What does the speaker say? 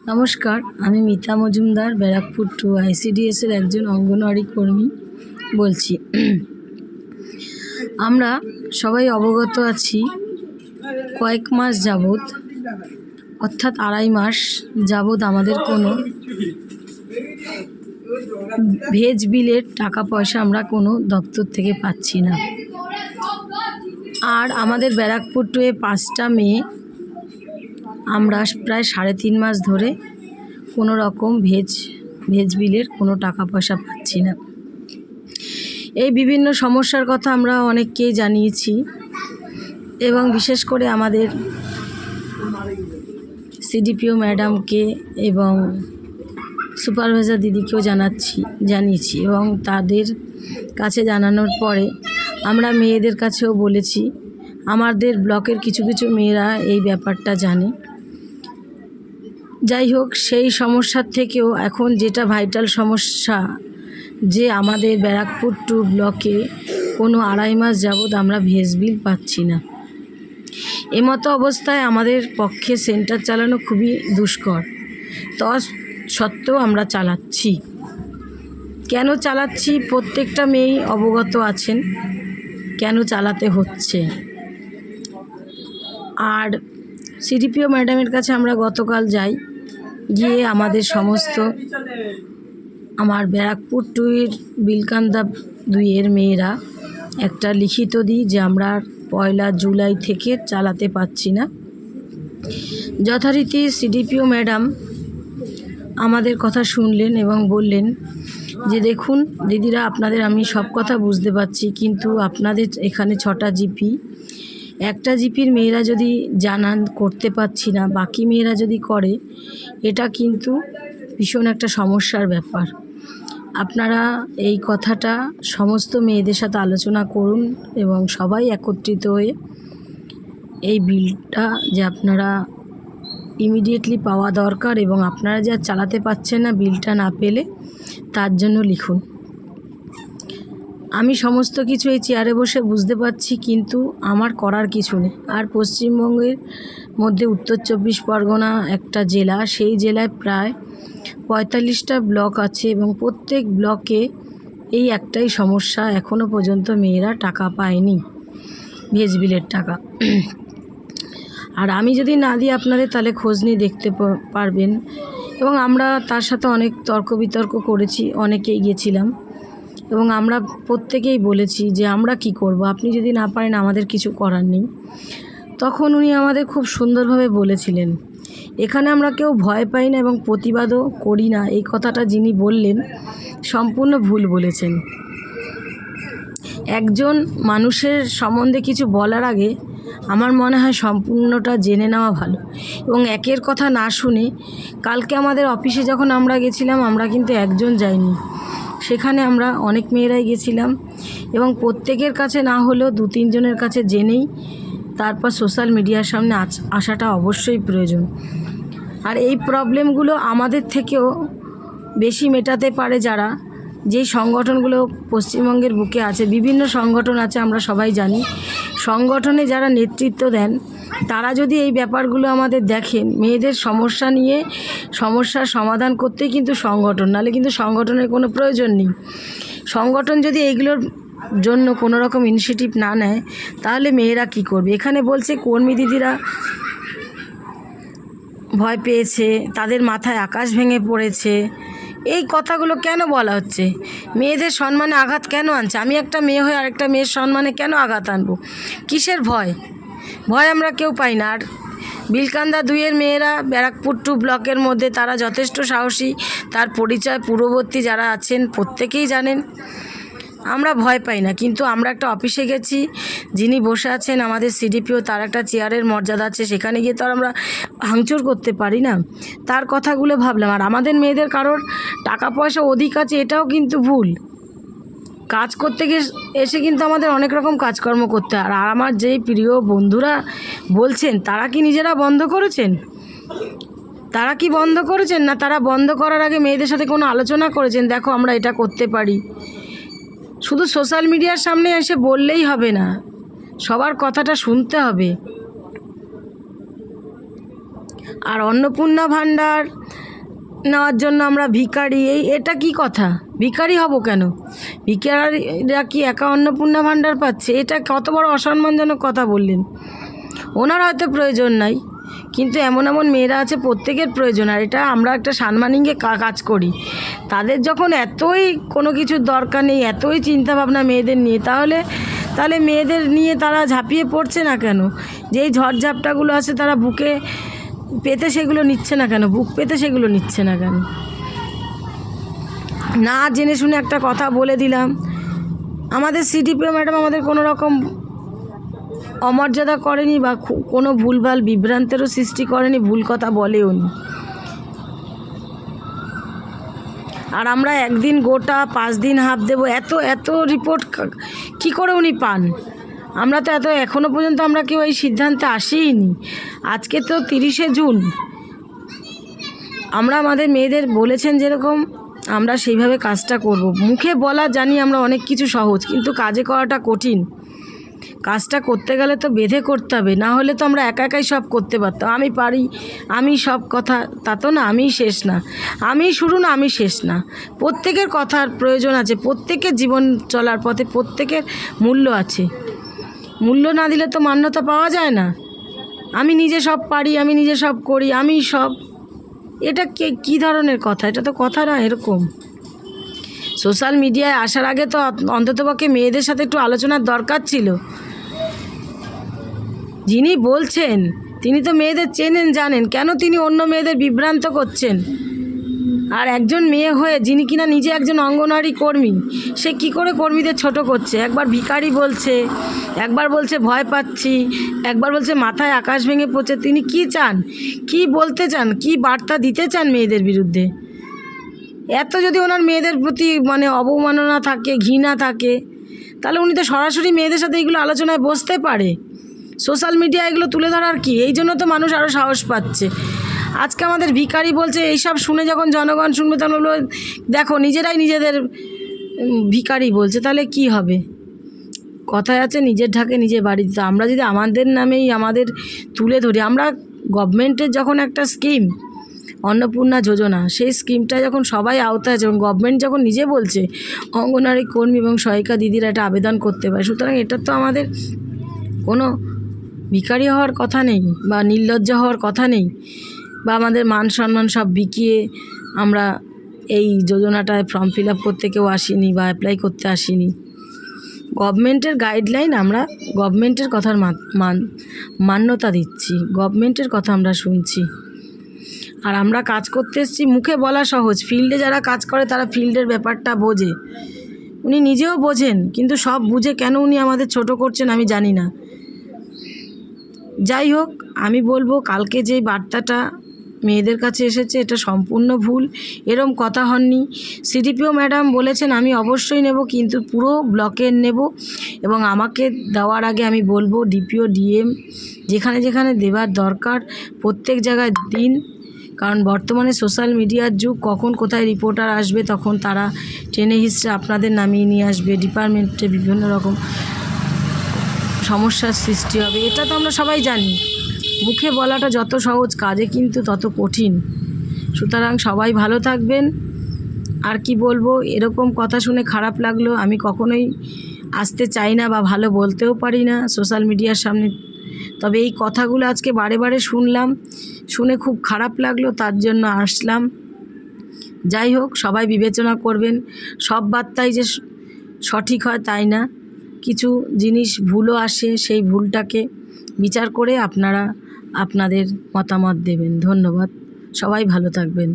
নমস্কার, আমি মিতা মজুমদার, ব্যারাকপুর 2 আইসিডিএসের একজন অঙ্গনওয়াড়ি কর্মী বলছি। আমরা সবাই অবগত আছি, কয়েক মাস যাবৎ অর্থাৎ 2.5 মাস যাবৎ আমাদের কোনো ভেজ বিলের টাকা পয়সা আমরা কোনো দপ্তর থেকে পাচ্ছি না। আর আমাদের ব্যারাকপুর 2-এ 5টা মেয়ে আমরা প্রায় 3.5 মাস ধরে কোনো রকম ভেজ বিলের কোনো টাকা পয়সা পাচ্ছি না। এই বিভিন্ন সমস্যার কথা আমরা অনেককেই জানিয়েছি এবং বিশেষ করে আমাদের সিডিপিও ম্যাডামকে এবং সুপারভাইজার দিদিকেও জানিয়েছি এবং তাদের কাছে জানানোর পরে আমরা মেয়েদের কাছেও বলেছি। আমাদের ব্লকের কিছু মেয়েরা এই ব্যাপারটা জানে। যাই হোক, সেই সমস্যার থেকেও এখন যেটা ভাইটাল সমস্যা, যে আমাদের ব্যারাকপুর 2 ব্লকে কোনো 2.5 মাস যাবৎ আমরা ভেজ বিল পাচ্ছি না। এমতো অবস্থায় আমাদের পক্ষে সেন্টার চালানো খুবই দুষ্কর। সত্ত্বেও আমরা চালাচ্ছি। কেন চালাচ্ছি প্রত্যেকটা মেয়েই অবগত আছেন কেন চালাতে হচ্ছে। আর সিডিপিও ম্যাডামের কাছে আমরা গতকাল গিয়ে আমাদের সমস্ত আমার ব্যারাকপুর 2-এর বিলকান্দা 2-এর মেয়েরা একটা লিখিত দিই যে আমরা 1 জুলাই থেকে চালাতে পারছি না। যথারীতি সিডিপিও ম্যাডাম আমাদের কথা শুনলেন এবং বললেন যে দেখুন দিদিরা, আপনাদের আমি সব কথা বুঝতে পারছি, কিন্তু আপনাদের এখানে 6টা জিপি, একটা জিপির মেয়েরা যদি জানান করতে পারছি না, বাকি মেয়েরা যদি করে, এটা কিন্তু ভীষণ একটা সমস্যার ব্যাপার। আপনারা এই কথাটা সমস্ত মেয়েদের সাথে আলোচনা করুন এবং সবাই একত্রিত হয়ে এই বিলটা যে আপনারা ইমিডিয়েটলি পাওয়া দরকার এবং আপনারা যা চালাতে পারছেন না বিলটা না পেলে, তার জন্য লিখুন। আমি সমস্ত কিছু এই চেয়ারে বসে বুঝতে পারছি, কিন্তু আমার করার কিছু নেই। আর পশ্চিমবঙ্গের মধ্যে উত্তর 24 পরগনা একটা জেলা, সেই জেলায় প্রায় 45টা ব্লক আছে এবং প্রত্যেক ব্লকে এই একটাই সমস্যা, এখনও পর্যন্ত মেয়েরা টাকা পায়নি, ভেজ বিলের টাকা। আর আমি যদি না দিই আপনাদের, তাহলে খোঁজ নিয়ে দেখতে পারবেন। এবং আমরা তার সাথে অনেক তর্ক বিতর্ক করেছি, অনেকেই গেছিলাম এবং আমরা প্রত্যেকেই বলেছি যে আমরা কি করব, আপনি যদি না পারেন আমাদের কিছু করার নেই। তখন উনি আমাদের খুব সুন্দরভাবে বলেছিলেন, এখানে আমরা কেউ ভয় পাই না এবং প্রতিবাদও করি না। এই কথাটা যিনি বললেন সম্পূর্ণ ভুল বলেছেন। একজন মানুষের সম্বন্ধে কিছু বলার আগে আমার মনে হয় সম্পূর্ণটা জেনে নেওয়া ভালো এবং একের কথা না শুনে। কালকে আমাদের অফিসে যখন আমরা গেছিলাম, আমরা কিন্তু একজন যাইনি, সেখানে আমরা অনেক মেয়েরাই গেছিলাম এবং প্রত্যেকের কাছে না হলেও 2-3 জনের কাছে জেনেই তারপর সোশ্যাল মিডিয়ার সামনে আসাটা অবশ্যই প্রয়োজন। আর এই প্রবলেমগুলো আমাদের থেকেও বেশি মেটাতে পারে যারা, যেই সংগঠনগুলো পশ্চিমবঙ্গের বুকে আছে, বিভিন্ন সংগঠন আছে, আমরা সবাই জানি। সংগঠনে যারা নেতৃত্ব দেন তারা যদি এই ব্যাপারগুলো আমাদের দেখেন, মেয়েদের সমস্যা নিয়ে সমস্যার সমাধান করতেই কিন্তু সংগঠন, নাহলে কিন্তু সংগঠনের কোনো প্রয়োজন নেই। সংগঠন যদি এইগুলোর জন্য কোনো রকম ইনিশিয়েটিভ না নেয়, তাহলে মেয়েরা কি করবে। এখানে বলছে কর্মী দিদিরা ভয় পেয়েছে, তাদের মাথায় আকাশ ভেঙে পড়েছে। এই কথাগুলো কেন বলা হচ্ছে? মেয়েদের সম্মানে আঘাত কেন আনছে? আমি একটা মেয়ে হয়ে আরেকটা মেয়ের সম্মানে কেন আঘাত আনবো? কিসের ভয়? আমরা কেউ পাই না। আর বিলকান্দা 2-এর মেয়েরা ব্যারাকপুর 2 ব্লকের মধ্যে তারা যথেষ্ট সাহসী, তার পরিচয় পূর্ববর্তী যারা আছেন প্রত্যেকেই জানেন। আমরা ভয় পাই না, কিন্তু আমরা একটা অফিসে গেছি, যিনি বসে আছেন আমাদের সিডিপিও, তার একটা চেয়ারের মর্যাদা আছে, সেখানে গিয়ে তো আর আমরা ভাঙচুর করতে পারি না। তার কথাগুলো ভাবলাম। আর আমাদের মেয়েদের কারোর টাকা পয়সা অধিক আছে, এটাও কিন্তু ভুল। কাজ করতে এসে কিন্তু আমাদের অনেক রকম কাজকর্ম করতে হয়। আর আমার যেই প্রিয় বন্ধুরা বলছেন, তারা কি নিজেরা বন্ধ করেছেন? তারা কি বন্ধ করেছেন? না তারা বন্ধ করার আগে মেয়েদের সাথে কোনো আলোচনা করেছেন, দেখো আমরা এটা করতে পারি? শুধু সোশ্যাল মিডিয়ার সামনে এসে বললেই হবে না, সবার কথাটা শুনতে হবে। আর অন্নপূর্ণা ভাণ্ডার নেওয়ার জন্য আমরা ভিখারি, এটা কি কথা? ভিখারি হব কেন? ভিখারিরা কি একা অন্নপূর্ণা ভাণ্ডার পাচ্ছে? এটা কত বড় অসম্মানজনক কথা বললেন। ওনার হয়তো প্রয়োজন নাই, কিন্তু এমন এমন মেয়েরা আছে প্রত্যেকের প্রয়োজন। আর এটা আমরা একটা সানমানিংয়ে কাজ করি, তাদের যখন এতই কোনো কিছুর দরকার নেই, এতই চিন্তাভাবনা মেয়েদের নিয়ে, তাহলে মেয়েদের নিয়ে তারা ঝাঁপিয়ে পড়ছে না কেন? যেই ঝড়ঝাপটাগুলো আছে তারা বুকে পেতে সেগুলো নিচ্ছে না কেন? বুক পেতে সেগুলো নিচ্ছে না কেন? না জেনে শুনে একটা কথা বলে দিলাম। আমাদের সিডিপিও ম্যাডাম আমাদের কোনো রকম অমর্যাদা করেনি বা কোনো ভুলভাল বিভ্রান্তেরও সৃষ্টি করেনি, ভুল কথা বলেও নি। আর আমরা একদিন গোটা 5 দিন হাফ দেবো, এত রিপোর্ট কি করে উনি পান? আমরা তো এখনও পর্যন্ত আমরা কেউ এই সিদ্ধান্তে আসিনি। আজকে তো 30শে জুন, আমরা আমাদের মেয়েদের বলেছেন যেরকম আমরা সেইভাবে কাজটা করব। মুখে বলা জানি আমরা অনেক কিছু সহজ, কিন্তু কাজে করাটা কঠিন। কাজটা করতে গেলে তো বেঁধে করতে হবে, না হলে তো আমরা একা একাই সব করতে পারতাম। আমি পারি, আমি সব কথা, তা তো না। আমিই শেষ না, আমি শুরু না, আমি শেষ না। প্রত্যেকের কথার প্রয়োজন আছে, প্রত্যেকের জীবন চলার পথে প্রত্যেকের মূল্য আছে। মূল্য না দিলে তো মান্যতা পাওয়া যায় না। আমি নিজে সব পারি, আমি নিজে সব করি, আমি সব, এটা কী ধরনের কথা? এটা তো কথা না। এরকম সোশ্যাল মিডিয়ায় আসার আগে তো অন্ততপক্ষে মেয়েদের সাথে একটু আলোচনার দরকার ছিল। যিনি বলছেন তিনি তো মেয়েদের চেনেন, জানেন, কেন তিনি অন্য মেয়েদের বিভ্রান্ত করছেন? আর একজন মেয়ে হয়ে যিনি কিনা নিজে একজন অঙ্গনওয়াড়ি কর্মী, সে কি করে কর্মীদের ছোট করছে? একবার ভিখারি বলছে, একবার বলছে ভয় পাচ্ছি, একবার বলছে মাথায় আকাশ ভেঙে পড়ছে। তিনি কি চান? কি বলতে চান? কি বার্তা দিতে চান মেয়েদের বিরুদ্ধে? এত যদি ওনার মেয়েদের প্রতি অবমাননা থাকে, ঘৃণা থাকে, তাহলে উনি তো সরাসরি মেয়েদের সাথে এইগুলো আলোচনায় বসতে পারে। সোশ্যাল মিডিয়া এগুলো তুলে ধরার কি? এই জন্য তো মানুষ আরও সাহস পাচ্ছে। আজকে আমাদের ভিখারি বলছে, এইসব শুনে যখন জনগণ শুনবে তখন বললো দেখো নিজেরাই নিজেদের ভিখারি বলছে, তাহলে কি হবে? কথায় আছে নিজের ঢাকে নিজে বাড়ি দিতে। আমরা যদি আমাদের নামেই আমাদের তুলে ধরি, আমরা গভর্নমেন্টের যখন একটা স্কিম অন্নপূর্ণা যোজনা, সেই স্কিমটা যখন সবাই আওতায়, যখন গভর্নমেন্ট যখন নিজে বলছে অঙ্গনওয়াড়ি কর্মী এবং সহায়িকা দিদিরা একটা আবেদন করতে পারে, সুতরাং এটা তো আমাদের কোনো ভিখারি হওয়ার কথা নেই বা নির্লজ্জ হওয়ার কথা নেই, বা আমাদের মান সম্মান সব বিকিয়ে আমরা এই যোজনাটায় ফর্ম ফিল আপ করতে কেউ আসিনি বা অ্যাপ্লাই করতে আসিনি। গভর্নমেন্টের গাইডলাইন, আমরা গভর্নমেন্টের কথার মান্যতা দিচ্ছি, গভর্নমেন্টের কথা আমরা শুনছি। আর আমরা কাজ করতে এসেছি, মুখে বলা সহজ, ফিল্ডে যারা কাজ করে তারা ফিল্ডের ব্যাপারটা বোঝে। উনি নিজেও বোঝেন, কিন্তু সব বুঝে কেন উনি আমাদের ছোট করছেন আমি জানি না। যাই হোক, আমি বলবো কালকে যে বার্তাটা মেয়েদের কাছে এসেছে এটা সম্পূর্ণ ভুল। এরম কথা হননি। সিডিপিও ম্যাডাম বলেছেন আমি অবশ্যই নেব, কিন্তু পুরো ব্লকের নেব, এবং আমাকে দেওয়ার আগে আমি বলবো ডিপিও ডিএম যেখানে যেখানে দেওয়ার দরকার প্রত্যেক জায়গায় দিন। কারণ বর্তমানে সোশ্যাল মিডিয়ার যুগ, কখন কোথায় রিপোর্টার আসবে তখন তারা টেনে হিস্ট্রে আপনাদের নামিয়ে নিয়ে আসবে, ডিপার্টমেন্টে বিভিন্ন রকম সমস্যার সৃষ্টি হবে। এটা তো আমরা সবাই জানি। মুখে বলাটা যত সহজ, কাজে কিন্তু তত কঠিন। সুতরাং সবাই ভালো থাকবেন। আর কি বলবো, এরকম কথা শুনে খারাপ লাগলো। আমি কখনোই আসতে চাই না বা ভালো বলতেও পারি না সোশ্যাল মিডিয়ার সামনে, তবে এই কথাগুলো আজকে বারে বারে শুনলাম, শুনে খুব খারাপ লাগলো, তার জন্য আসলাম। যাই হোক, সবাই বিবেচনা করবেন। সব বার্তাই যে সঠিক হয় তাই না, কিছু জিনিস ভুলও আসে, সেই ভুলটাকে বিচার করে আপনারা আপনাদের মতামত দেবেন। ধন্যবাদ, সবাই ভালো থাকবেন।